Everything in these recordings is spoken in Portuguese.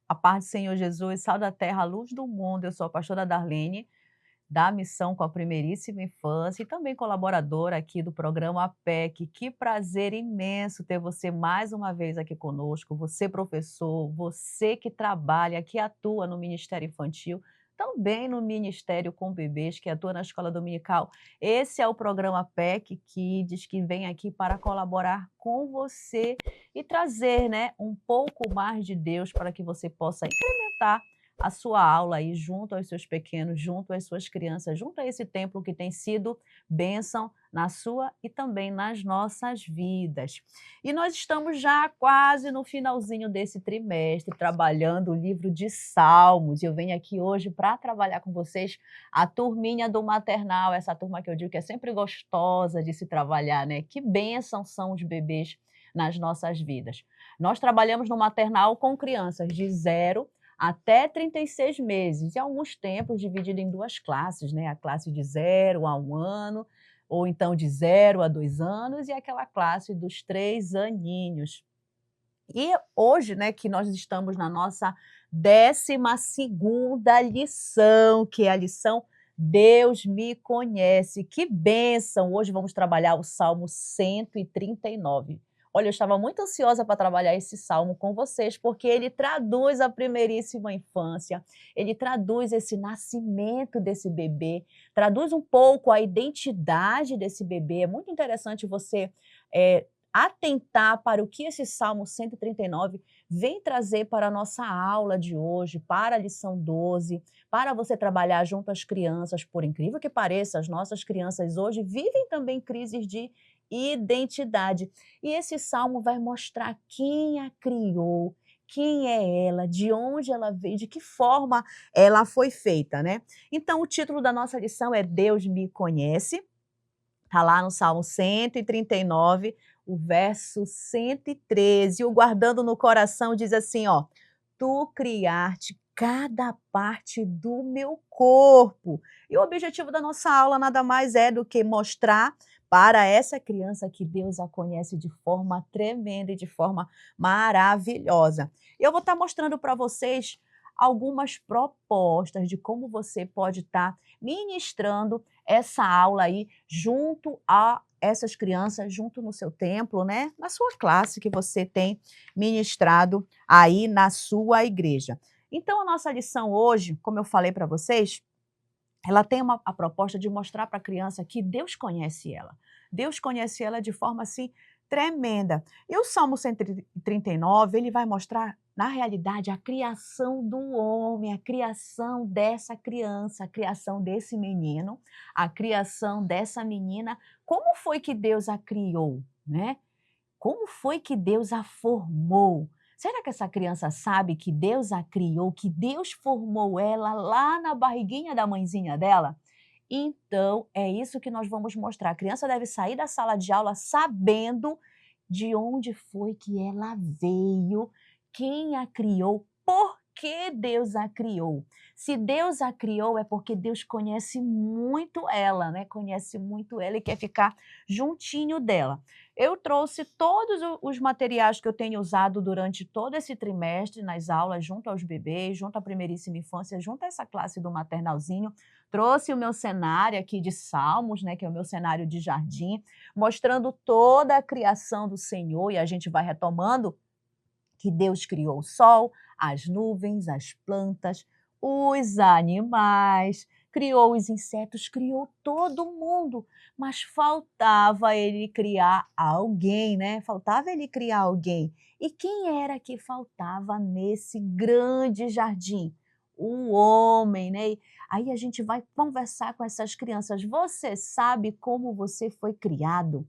A paz do Senhor Jesus, sal da terra, luz do mundo. Eu sou a pastora Darlene, da Missão com a Primeiríssima Infância e também colaboradora aqui do programa APEC. Que prazer imenso ter você mais uma vez aqui conosco. Você, professor, você que trabalha, que atua no Ministério Infantil, também no Ministério com Bebês, que atua na Escola Dominical. Esse é o programa APEC que diz que vem aqui para colaborar com você e trazer, né, um pouco mais de Deus para que você possa incrementar a sua aula aí junto aos seus pequenos, junto às suas crianças, junto a esse templo que tem sido bênção na sua e também nas nossas vidas. E nós estamos já quase no finalzinho desse trimestre, trabalhando o livro de Salmos. Eu venho aqui hoje para trabalhar com vocês a turminha do maternal, essa turma que eu digo que é sempre gostosa de se trabalhar, né? Que bênção são os bebês nas nossas vidas. Nós trabalhamos no maternal com crianças de 0 até 36 meses, e alguns tempos dividido em duas classes, né? A classe de 0 a 1 ano, ou então de 0 a 2 anos, e aquela classe dos 3 aninhos. E hoje, né, que nós estamos na nossa 12ª lição, que é a lição Deus me conhece. Que bênção! Hoje vamos trabalhar o Salmo 139. Olha, eu estava muito ansiosa para trabalhar esse salmo com vocês, porque ele traduz a primeiríssima infância, ele traduz esse nascimento desse bebê, traduz um pouco a identidade desse bebê. É muito interessante você atentar para o que esse Salmo 139 vem trazer para a nossa aula de hoje, para a lição 12, para você trabalhar junto às crianças. Por incrível que pareça, as nossas crianças hoje vivem também crises de identidade. E esse salmo vai mostrar quem a criou, quem é ela, de onde ela veio, de que forma ela foi feita, né? Então, o título da nossa lição é Deus me conhece. Está lá no Salmo 139, o verso 113. O guardando no coração diz assim, ó: Tu criaste cada parte do meu corpo. E o objetivo da nossa aula nada mais é do que mostrar para essa criança que Deus a conhece de forma tremenda e de forma maravilhosa. Eu vou estar mostrando para vocês algumas propostas de como você pode estar ministrando essa aula aí junto a essas crianças, junto no seu templo, né? Na sua classe que você tem ministrado aí na sua igreja. Então, a nossa lição hoje, como eu falei para vocês, ela tem a proposta de mostrar para a criança que Deus conhece ela. Deus conhece ela de forma assim tremenda. E o Salmo 139, ele vai mostrar, na realidade, a criação do homem, a criação dessa criança, a criação desse menino, a criação dessa menina. Como foi que Deus a criou, né? Como foi que Deus a formou? Será que essa criança sabe que Deus a criou, que Deus formou ela lá na barriguinha da mãezinha dela? Então, é isso que nós vamos mostrar. A criança deve sair da sala de aula sabendo de onde foi que ela veio, quem a criou, por que Deus a criou. Se Deus a criou, é porque Deus conhece muito ela, né? Conhece muito ela e quer ficar juntinho dela. Eu trouxe todos os materiais que eu tenho usado durante todo esse trimestre nas aulas, junto aos bebês, junto à primeiríssima infância, junto a essa classe do maternalzinho. Trouxe o meu cenário aqui de Salmos, né, que é o meu cenário de jardim, mostrando toda a criação do Senhor, e a gente vai retomando que Deus criou o sol, as nuvens, as plantas, os animais, criou os insetos, criou todo mundo, mas faltava ele criar alguém, né? Faltava ele criar alguém. E quem era que faltava nesse grande jardim? O homem, né? E aí a gente vai conversar com essas crianças. Você sabe como você foi criado?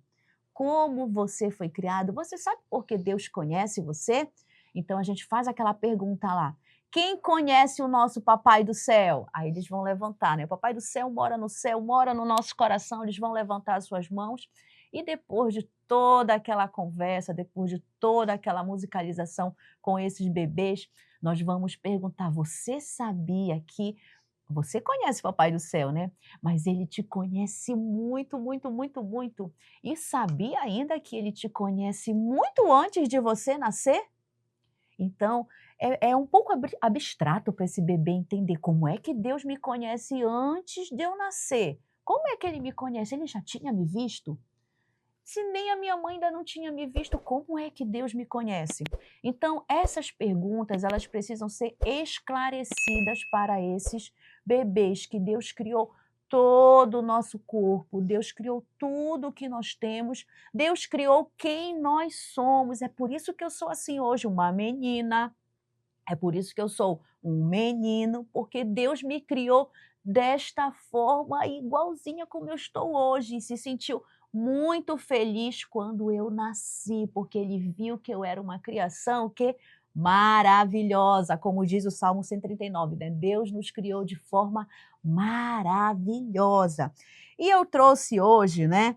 Como você foi criado? Você sabe por que Deus conhece você? Então a gente faz aquela pergunta lá: quem conhece o nosso Papai do Céu? Aí eles vão levantar, né? O Papai do Céu, mora no nosso coração, eles vão levantar as suas mãos e depois de toda aquela conversa, depois de toda aquela musicalização com esses bebês, nós vamos perguntar: você sabia que você conhece o Papai do Céu, né? Mas ele te conhece muito, muito, muito, muito. E sabia ainda que ele te conhece muito antes de você nascer? Então, é um pouco abstrato para esse bebê entender como é que Deus me conhece antes de eu nascer. Como é que ele me conhece? Ele já tinha me visto? Se nem a minha mãe ainda não tinha me visto, como é que Deus me conhece? Então, essas perguntas, elas precisam ser esclarecidas para esses bebês que Deus criou todo o nosso corpo, Deus criou tudo o que nós temos, Deus criou quem nós somos. É por isso que eu sou assim hoje, uma menina. É por isso que eu sou um menino, porque Deus me criou desta forma, igualzinha como eu estou hoje, e se sentiu muito feliz quando eu nasci, porque ele viu que eu era uma criação que maravilhosa, como diz o Salmo 139, né? Deus nos criou de forma maravilhosa. E eu trouxe hoje, né?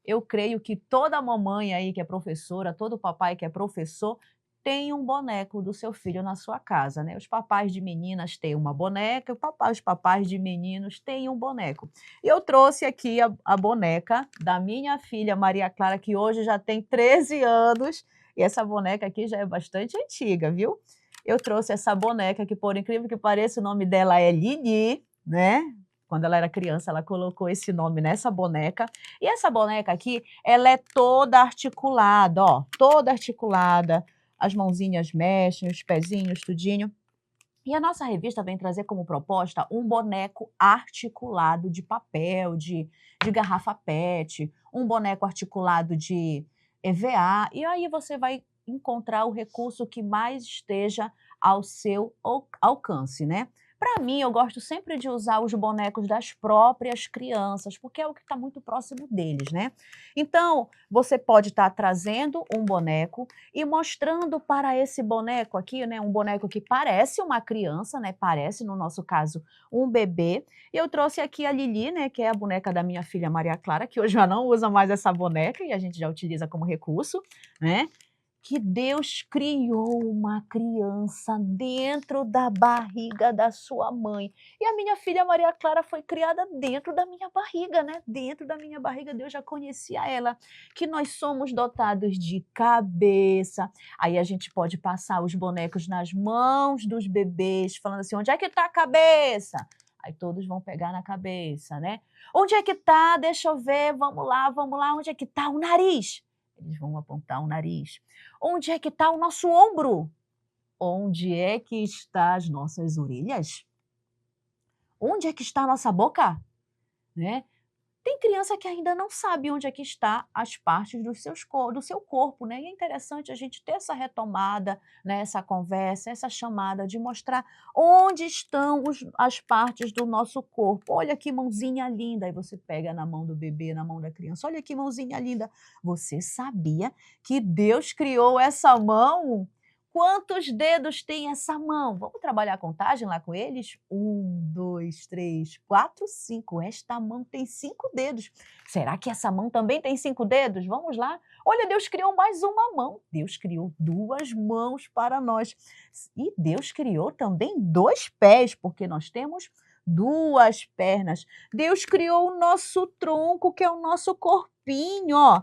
Eu creio que toda mamãe aí que é professora, todo papai que é professor, tem um boneco do seu filho na sua casa, né? Os papais de meninas têm uma boneca, os papais de meninos têm um boneco. E eu trouxe aqui a boneca da minha filha Maria Clara, que hoje já tem 13 anos, e essa boneca aqui já é bastante antiga, viu? Eu trouxe essa boneca que, por incrível que pareça, o nome dela é Lili, né? Quando ela era criança, ela colocou esse nome nessa boneca. E essa boneca aqui, ela é toda articulada, ó, toda articulada. As mãozinhas mexem, os pezinhos, tudinho. E a nossa revista vem trazer como proposta um boneco articulado de papel, de garrafa PET, um boneco articulado de EVA, e aí você vai encontrar o recurso que mais esteja ao seu alcance, né? Para mim, eu gosto sempre de usar os bonecos das próprias crianças, porque é o que está muito próximo deles, né? Então, você pode estar trazendo um boneco e mostrando para esse boneco aqui, né, um boneco que parece uma criança, né, parece, no nosso caso, um bebê. E eu trouxe aqui a Lili, né, que é a boneca da minha filha Maria Clara, que hoje já não usa mais essa boneca e a gente já utiliza como recurso, né? Que Deus criou uma criança dentro da barriga da sua mãe. E a minha filha Maria Clara foi criada dentro da minha barriga, né? Dentro da minha barriga, Deus já conhecia ela. Que nós somos dotados de cabeça. Aí a gente pode passar os bonecos nas mãos dos bebês, falando assim: onde é que está a cabeça? Aí todos vão pegar na cabeça, né? Onde é que está? Deixa eu ver, vamos lá, onde é que está o nariz? Eles vão apontar o nariz. Onde é que está o nosso ombro? Onde é que estão as nossas orelhas? Onde é que está a nossa boca? Né? Tem criança que ainda não sabe onde é que está as partes do seu corpo, né? E é interessante a gente ter essa retomada, né? Essa conversa, essa chamada de mostrar onde estão as partes do nosso corpo. Olha que mãozinha linda. Aí você pega na mão do bebê, na mão da criança. Olha que mãozinha linda. Você sabia que Deus criou essa mão? Quantos dedos tem essa mão? Vamos trabalhar a contagem lá com eles? 1, 2, 3, 4, 5. Esta mão tem 5 dedos. Será que essa mão também tem 5 dedos? Vamos lá. Olha, Deus criou mais uma mão. Deus criou 2 mãos para nós. E Deus criou também 2 pés, porque nós temos 2 pernas. Deus criou o nosso tronco, que é o nosso corpinho, ó.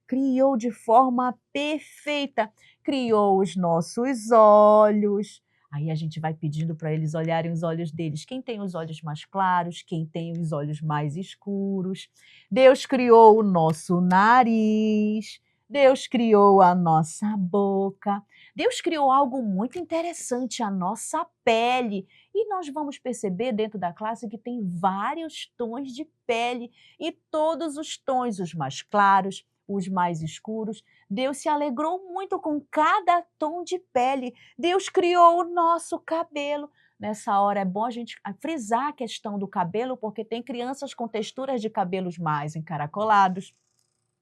Criou de forma perfeita. Criou os nossos olhos. Aí a gente vai pedindo para eles olharem os olhos deles. Quem tem os olhos mais claros, quem tem os olhos mais escuros. Deus criou o nosso nariz. Deus criou a nossa boca. Deus criou algo muito interessante, a nossa pele. E nós vamos perceber dentro da classe que tem vários tons de pele. E todos os tons, os mais claros, os mais escuros. Deus se alegrou muito com cada tom de pele. Deus criou o nosso cabelo. Nessa hora é bom a gente frisar a questão do cabelo, porque tem crianças com texturas de cabelos mais encaracolados,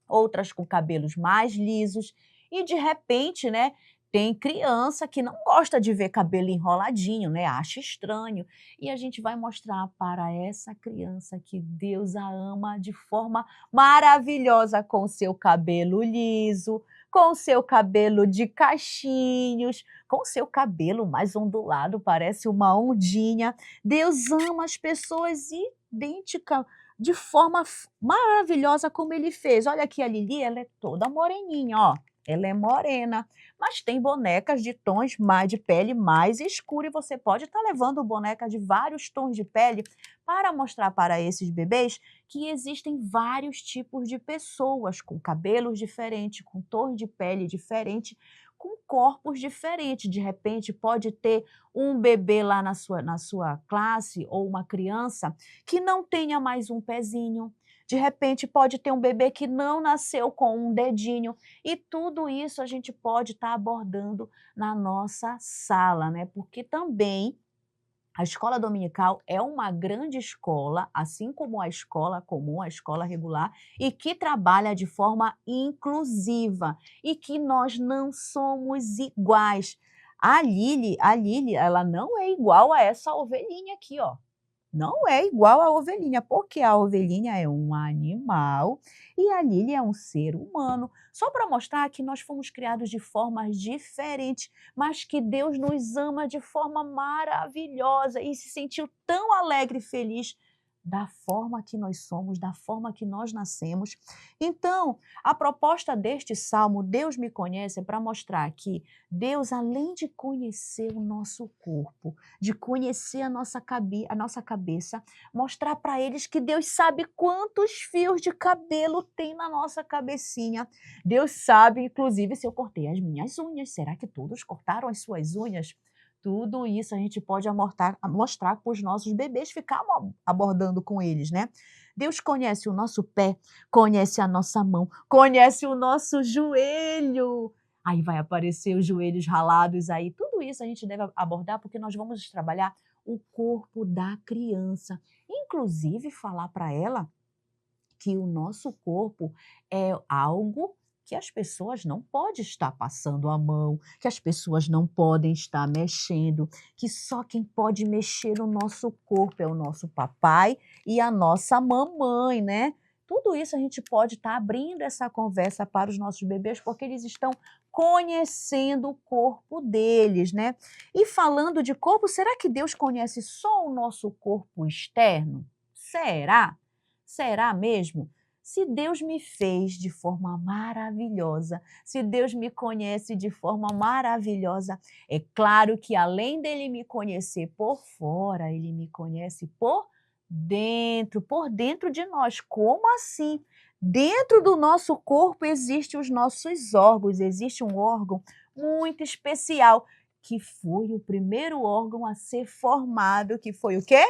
outras com cabelos mais lisos, e de repente, né, tem criança que não gosta de ver cabelo enroladinho, né, acha estranho, e a gente vai mostrar para essa criança que Deus a ama de forma maravilhosa com seu cabelo liso, com seu cabelo de cachinhos, com seu cabelo mais ondulado, parece uma ondinha. Deus ama as pessoas idênticas de forma maravilhosa como ele fez. Olha aqui a Lili, ela é toda moreninha, ó. Ela é morena, mas tem bonecas de tons mais de pele mais escuro e você pode estar levando boneca de vários tons de pele para mostrar para esses bebês que existem vários tipos de pessoas com cabelos diferentes, com tons de pele diferente, com corpos diferentes. De repente, pode ter um bebê lá na sua classe ou uma criança que não tenha mais um pezinho. De repente, pode ter um bebê que não nasceu com um dedinho. E tudo isso a gente pode estar abordando na nossa sala, né? Porque também a escola dominical é uma grande escola, assim como a escola comum, a escola regular, e que trabalha de forma inclusiva e que nós não somos iguais. A Lili, ela não é igual a essa ovelhinha aqui, ó. Não é igual à ovelhinha, porque a ovelhinha é um animal e a Lili é um ser humano. Só para mostrar que nós fomos criados de formas diferentes, mas que Deus nos ama de forma maravilhosa e se sentiu tão alegre e feliz da forma que nós somos, da forma que nós nascemos. Então, a proposta deste salmo, Deus me conhece, é para mostrar que Deus, além de conhecer o nosso corpo, de conhecer a nossa cabeça, mostrar para eles que Deus sabe quantos fios de cabelo tem na nossa cabecinha. Deus sabe, inclusive, se eu cortei as minhas unhas. Será que todos cortaram as suas unhas? Tudo isso a gente pode mostrar para os nossos bebês, ficar abordando com eles, né? Deus conhece o nosso pé, conhece a nossa mão, conhece o nosso joelho. Aí vai aparecer os joelhos ralados aí. Tudo isso a gente deve abordar porque nós vamos trabalhar o corpo da criança. Inclusive falar para ela que o nosso corpo é algo que as pessoas não podem estar passando a mão, que as pessoas não podem estar mexendo, que só quem pode mexer no nosso corpo é o nosso papai e a nossa mamãe, né? Tudo isso a gente pode estar abrindo essa conversa para os nossos bebês, porque eles estão conhecendo o corpo deles, né? E falando de corpo, será que Deus conhece só o nosso corpo externo? Será? Será mesmo? Se Deus me fez de forma maravilhosa, se Deus me conhece de forma maravilhosa, é claro que além dele me conhecer por fora, ele me conhece por dentro de nós. Como assim? Dentro do nosso corpo existem os nossos órgãos, existe um órgão muito especial, que foi o primeiro órgão a ser formado, que foi o quê?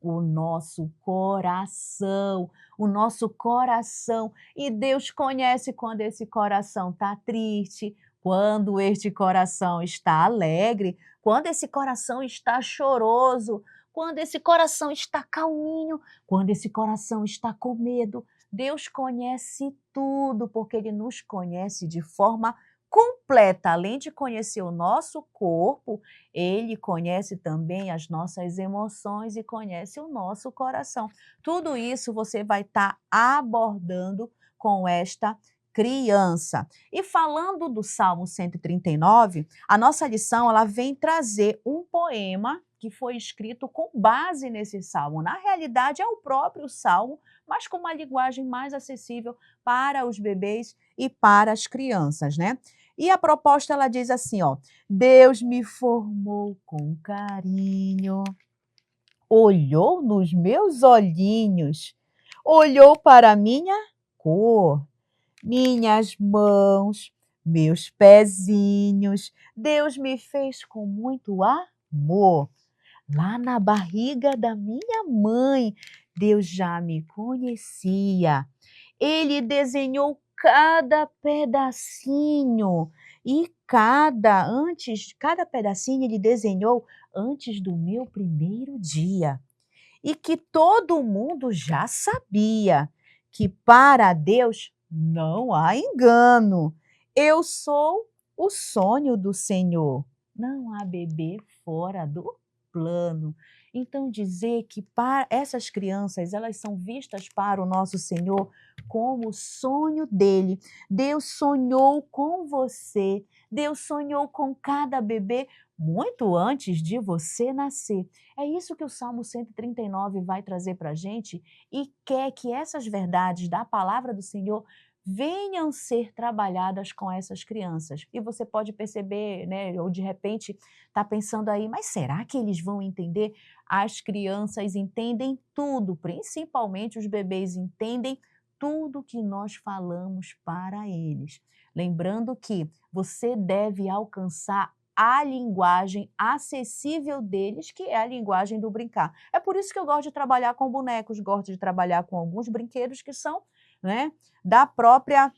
O nosso coração, o nosso coração. E Deus conhece quando esse coração está triste, quando este coração está alegre, quando esse coração está choroso, quando esse coração está calminho, quando esse coração está com medo. Deus conhece tudo, porque Ele nos conhece de forma completa. Além de conhecer o nosso corpo, ele conhece também as nossas emoções e conhece o nosso coração. Tudo isso você vai estar abordando com esta criança. E falando do Salmo 139, a nossa lição ela vem trazer um poema que foi escrito com base nesse salmo. Na realidade, é o próprio salmo, mas com uma linguagem mais acessível para os bebês e para as crianças, né? E a proposta ela diz assim, ó: Deus me formou com carinho, olhou nos meus olhinhos, olhou para a minha cor, minhas mãos, meus pezinhos. Deus me fez com muito amor. Lá na barriga da minha mãe, Deus já me conhecia. Ele desenhou cada pedacinho e cada pedacinho ele desenhou antes do meu primeiro dia. E que todo mundo já sabia que para Deus não há engano. Eu sou o sonho do Senhor. Não há bebê fora do plano. Então dizer que para essas crianças, elas são vistas para o nosso Senhor como o sonho dele. Deus sonhou com você. Deus sonhou com cada bebê muito antes de você nascer. É isso que o Salmo 139 vai trazer para a gente e quer que essas verdades da palavra do Senhor venham ser trabalhadas com essas crianças. E você pode perceber, né, ou de repente está pensando aí, mas será que eles vão entender? As crianças entendem tudo, principalmente os bebês entendem tudo que nós falamos para eles. Lembrando que você deve alcançar a linguagem acessível deles, que é a linguagem do brincar. É por isso que eu gosto de trabalhar com bonecos, gosto de trabalhar com alguns brinquedos que são, né, da própria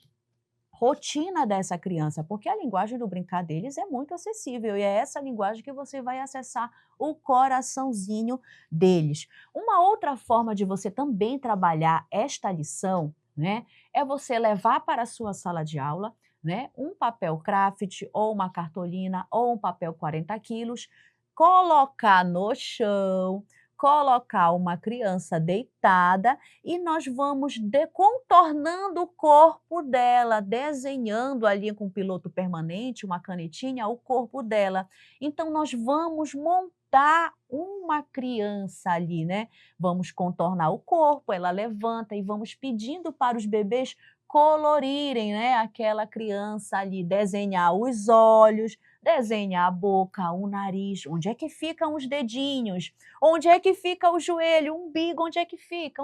rotina dessa criança, porque a linguagem do brincar deles é muito acessível e é essa linguagem que você vai acessar o coraçãozinho deles. Uma outra forma de você também trabalhar esta lição, né, é você levar para a sua sala de aula, né, um papel craft ou uma cartolina ou um papel 40 quilos, colocar no chão, colocar uma criança deitada e nós vamos contornando o corpo dela, desenhando ali com piloto permanente, uma canetinha, o corpo dela. Então, nós vamos montar uma criança ali, né? Vamos contornar o corpo, ela levanta e vamos pedindo para os bebês colorirem, né, aquela criança ali, desenhar os olhos, desenhar a boca, o nariz, onde é que ficam os dedinhos, onde é que fica o joelho, o umbigo, onde é que fica,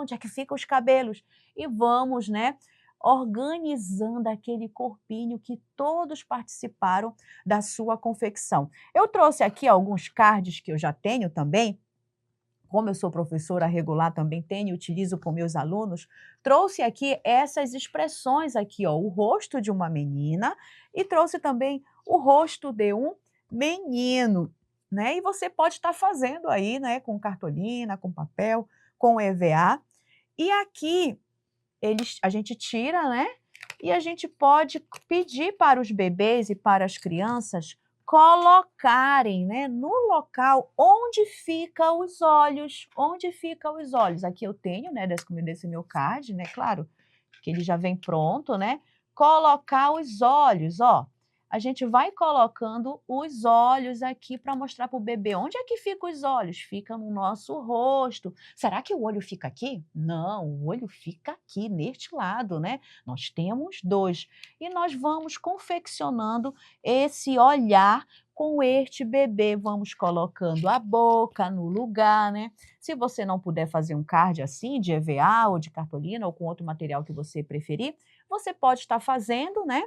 os cabelos. E vamos, né, organizando aquele corpinho que todos participaram da sua confecção. Eu trouxe aqui alguns cards que eu já tenho também, como eu sou professora regular, também tenho, utilizo com meus alunos, trouxe aqui essas expressões aqui, ó, o rosto de uma menina e trouxe também o rosto de um menino, né? E você pode estar fazendo aí, né, com cartolina, com papel, com EVA. E aqui a gente tira, né? E a gente pode pedir para os bebês e para as crianças colocarem, né, no local onde fica os olhos, onde fica os olhos. Aqui eu tenho, né, desse meu card, né, claro, que ele já vem pronto, né, colocar os olhos, ó. A gente vai colocando os olhos aqui para mostrar para o bebê. Onde é que ficam os olhos? Fica no nosso rosto. Será que o olho fica aqui? Não, o olho fica aqui, neste lado, né? Nós temos dois. E nós vamos confeccionando esse olhar com este bebê. Vamos colocando a boca no lugar, né? Se você não puder fazer um card assim, de EVA ou de cartolina ou com outro material que você preferir, você pode estar fazendo, né,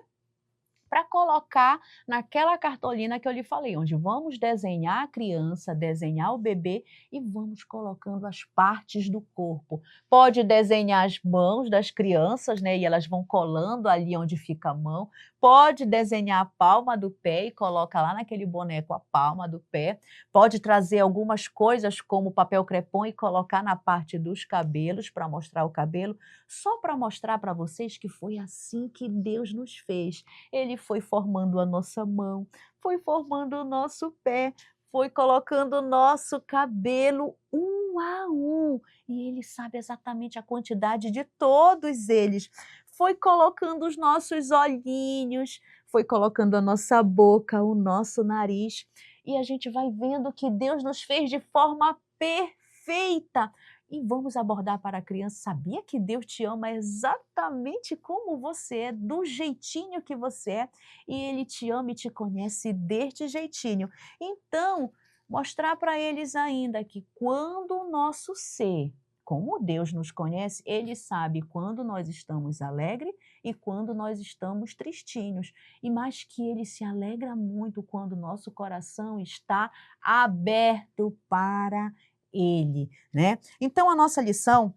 para colocar naquela cartolina que eu lhe falei, onde vamos desenhar a criança, desenhar o bebê e vamos colocando as partes do corpo. Pode desenhar as mãos das crianças, né, e elas vão colando ali onde fica a mão. Pode desenhar a palma do pé e coloca lá naquele boneco a palma do pé. Pode trazer algumas coisas como papel crepom e colocar na parte dos cabelos para mostrar o cabelo, só para mostrar para vocês que foi assim que Deus nos fez. Ele foi formando a nossa mão, foi formando o nosso pé, foi colocando o nosso cabelo um a um, e ele sabe exatamente a quantidade de todos eles. Foi colocando os nossos olhinhos, foi colocando a nossa boca, o nosso nariz, e a gente vai vendo que Deus nos fez de forma perfeita. E vamos abordar para a criança, sabia que Deus te ama exatamente como você é, do jeitinho que você é, e Ele te ama e te conhece deste jeitinho. Então, mostrar para eles ainda que quando o nosso ser, como Deus nos conhece, Ele sabe quando nós estamos alegres e quando nós estamos tristinhos, e mais que Ele se alegra muito quando o nosso coração está aberto para Ele, né? Então, a nossa lição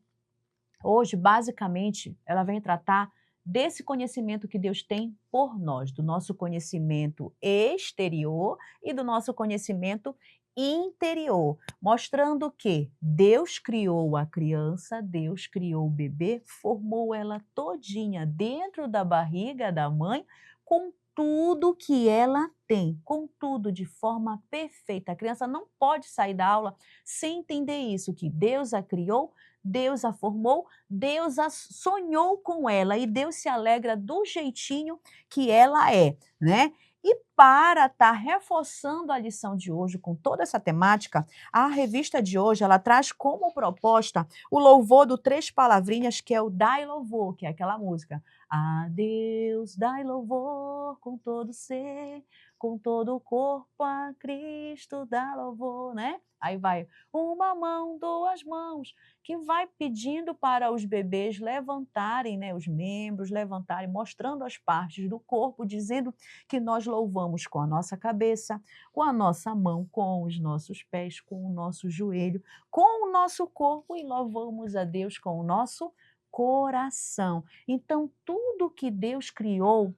hoje, basicamente, ela vem tratar desse conhecimento que Deus tem por nós, do nosso conhecimento exterior e do nosso conhecimento interior, mostrando que Deus criou a criança, Deus criou o bebê, formou ela todinha dentro da barriga da mãe, com tudo que ela tem, com tudo de forma perfeita. A criança não pode sair da aula sem entender isso, que Deus a criou, Deus a formou, Deus a sonhou com ela e Deus se alegra do jeitinho que ela é, né? E para estar reforçando a lição de hoje com toda essa temática, a revista de hoje ela traz como proposta o louvor do Três Palavrinhas, que é o Dai Louvor, que é aquela música. A Deus dai louvor com todo ser, com todo o corpo a Cristo dá louvor, né? Aí vai uma mão, duas mãos, que vai pedindo para os bebês levantarem, né, os membros, levantarem, mostrando as partes do corpo, dizendo que nós louvamos com a nossa cabeça, com a nossa mão, com os nossos pés, com o nosso joelho, com o nosso corpo e louvamos a Deus com o nosso coração. Então, tudo que Deus criou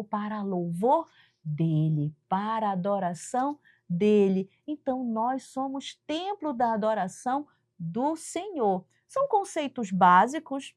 para louvor dele, para adoração dele. Então, nós somos templo da adoração do Senhor. São conceitos básicos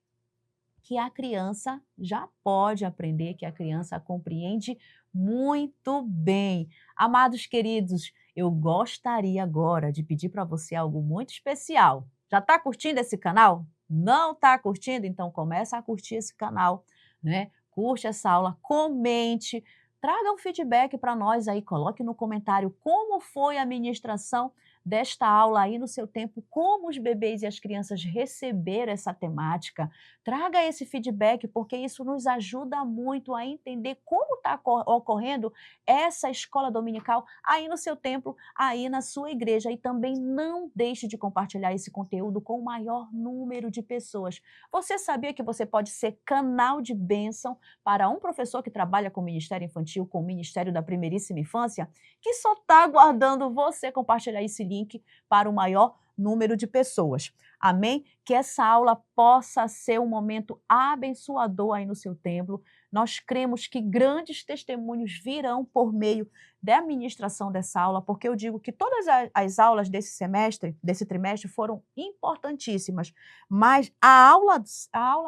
que a criança já pode aprender, que a criança compreende muito bem. Amados queridos, eu gostaria agora de pedir para você algo muito especial. Já está curtindo esse canal? Não está curtindo? Então começa a curtir esse canal, né? Curte essa aula, comente, traga um feedback para nós aí, coloque no comentário como foi a ministração desta aula aí no seu tempo, como os bebês e as crianças receberam essa temática. Traga esse feedback, porque isso nos ajuda muito a entender como está ocorrendo essa escola dominical aí no seu templo, aí na sua igreja. E também não deixe de compartilhar esse conteúdo com o maior número de pessoas. Você sabia que você pode ser canal de bênção para um professor que trabalha com o Ministério Infantil, com o Ministério da Primeiríssima Infância, que só está aguardando você compartilhar esse link para o maior número de pessoas. Amém? Que essa aula possa ser um momento abençoador aí no seu templo. Nós cremos que grandes testemunhos virão por meio da ministração dessa aula, porque eu digo que todas as aulas desse semestre, desse trimestre, foram importantíssimas, mas a aula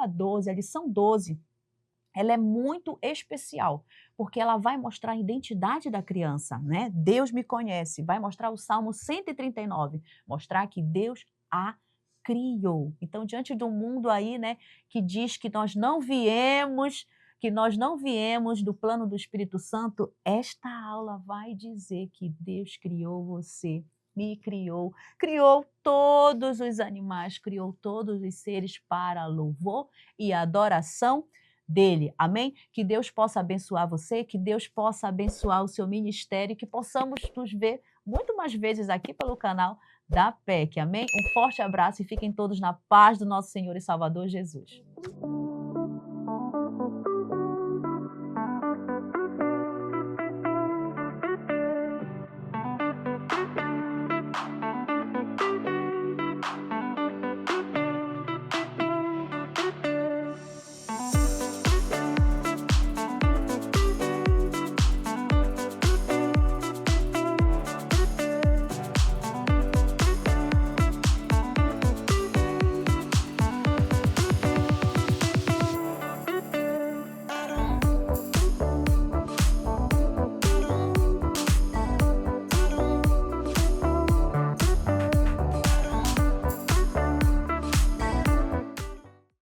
12, a lição 12, ela é muito especial, porque ela vai mostrar a identidade da criança, né? Deus me conhece, vai mostrar o Salmo 139, mostrar que Deus a criou. Então, diante do mundo aí, né, que diz que nós não viemos do plano do Espírito Santo, esta aula vai dizer que Deus criou você, me criou, criou todos os animais, criou todos os seres para louvor e adoração dele, amém? Que Deus possa abençoar você, que Deus possa abençoar o seu ministério, que possamos nos ver muito mais vezes aqui pelo canal da PEC, amém? Um forte abraço e fiquem todos na paz do nosso Senhor e Salvador Jesus.